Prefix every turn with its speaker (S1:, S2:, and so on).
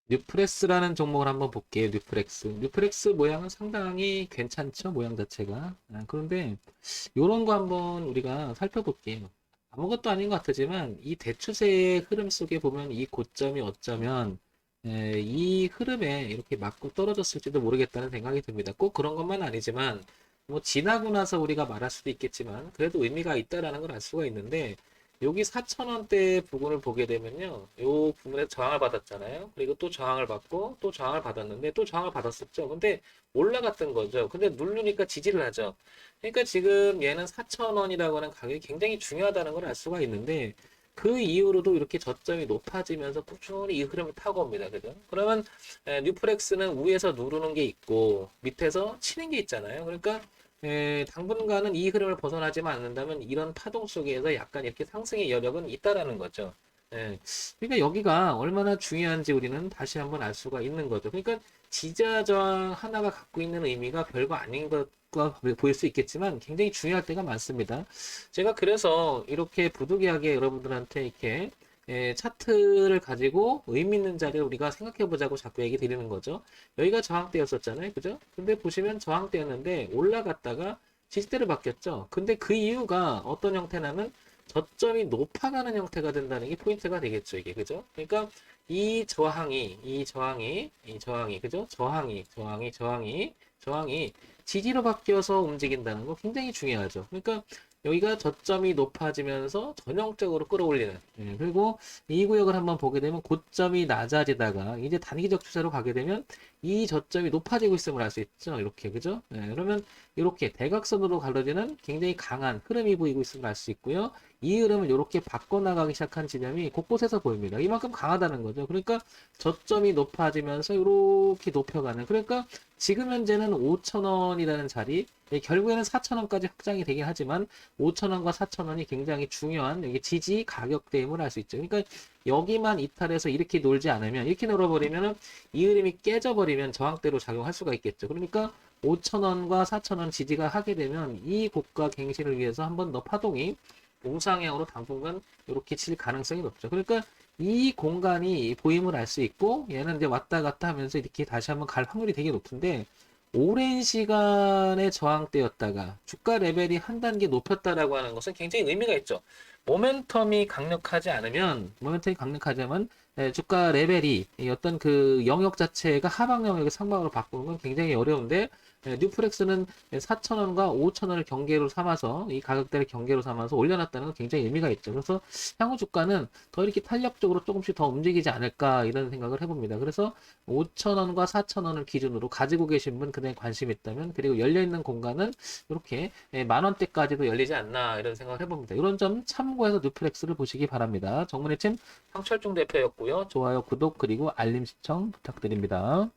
S1: 뉴프렉스라는 종목을 한번 볼게요. 뉴프렉스 모양은 상당히 괜찮죠? 모양 자체가. 그런데 요런 거 한번 우리가 살펴볼게요. 아무것도 아닌 것 같지만 이 대추세의 흐름 속에 보면 이 고점이 어쩌면 이 흐름에 이렇게 맞고 떨어졌을지도 모르겠다는 생각이 듭니다. 꼭 그런 것만 아니지만 뭐 지나고 나서 우리가 말할 수도 있겠지만 그래도 의미가 있다라는 걸 알 수가 있는데 여기 4,000원대 부분을 보게 되면요. 요 부분에 저항을 받았잖아요. 그리고 또 저항을 받고 또 저항을 받았는데 또 저항을 받았었죠. 근데 올라갔던 거죠. 근데 누르니까 지지를 하죠. 그러니까 지금 얘는 4,000원이라고 하는 가격이 굉장히 중요하다는 걸 알 수가 있는데 그 이후로도 이렇게 저점이 높아지면서 꾸준히 이 흐름을 타고 옵니다. 그죠? 그러면 뉴프렉스는 위에서 누르는 게 있고 밑에서 치는 게 있잖아요. 그러니까 당분간은 이 흐름을 벗어나지만 않는다면 이런 파동 속에서 약간 이렇게 상승의 여력은 있다라는 거죠. 그러니까 여기가 얼마나 중요한지 우리는 다시 한번 알 수가 있는 거죠. 그러니까 지지와 저항 하나가 갖고 있는 의미가 별거 아닌 것과 보일 수 있겠지만 굉장히 중요할 때가 많습니다. 제가 그래서 이렇게 부득이하게 여러분들한테 이렇게 차트를 가지고 의미 있는 자리를 우리가 생각해 보자고 자꾸 얘기 드리는 거죠. 여기가 저항대였었잖아요. 그죠? 근데 보시면 저항대였는데 올라갔다가 지지대로 바뀌었죠. 근데 그 이유가 어떤 형태냐면 저점이 높아가는 형태가 된다는 게 포인트가 되겠죠. 이게. 그죠? 그러니까 이 저항이, 그죠? 저항이 지지로 바뀌어서 움직인다는 거 굉장히 중요하죠. 그러니까 여기가 저점이 높아지면서 전형적으로 끌어올리는. 그리고 이 구역을 한번 보게 되면 고점이 낮아지다가 이제 단기적 추세로 가게 되면 이 저점이 높아지고 있음을 알 수 있죠. 이렇게. 그죠? 그러면 이렇게 대각선으로 갈라지는 굉장히 강한 흐름이 보이고 있음을 알 수 있고요. 이 흐름을 이렇게 바꿔나가기 시작한 지점이 곳곳에서 보입니다. 이만큼 강하다는 거죠. 그러니까 저점이 높아지면서 이렇게 높여가는. 그러니까 지금 현재는 5,000원이라는 자리, 결국에는 4,000원까지 확장이 되긴 하지만 5,000원과 4,000원이 굉장히 중요한 여기 지지 가격대임을 알 수 있죠. 그러니까 여기만 이탈해서 이렇게 놀지 않으면 이렇게 놀아버리면 이 흐름이 깨져버리면 저항대로 작용할 수가 있겠죠. 그러니까 5,000원과 4,000원 지지가 하게 되면 이 고가 갱신을 위해서 한 번 더 파동이 우상향으로 당분간 이렇게 칠 가능성이 높죠. 그러니까 이 공간이 보임을 알 수 있고 얘는 이제 왔다 갔다 하면서 이렇게 다시 한번 갈 확률이 되게 높은데 오랜 시간의 저항대였다가 주가 레벨이 한 단계 높였다라고 하는 것은 굉장히 의미가 있죠. 모멘텀이 강력하지 않으면 주가 레벨이 어떤 그 영역 자체가 하방 영역의 상방으로 바꾸는 건 굉장히 어려운데 뉴프렉스는 4,000원과 5,000원을 경계로 삼아서 이 가격대를 경계로 삼아서 올려놨다는 건 굉장히 의미가 있죠. 그래서 향후 주가는 더 이렇게 탄력적으로 조금씩 더 움직이지 않을까 이런 생각을 해봅니다. 그래서 5,000원과 4,000원을 기준으로 가지고 계신 분 그다음에 관심 있다면 그리고 열려있는 공간은 이렇게 만 원대까지도 열리지 않나 이런 생각을 해봅니다. 이런 점 참고해서 뉴프렉스를 보시기 바랍니다. 정문의 팀 황철중 대표였고요. 좋아요, 구독 그리고 알림 신청 부탁드립니다.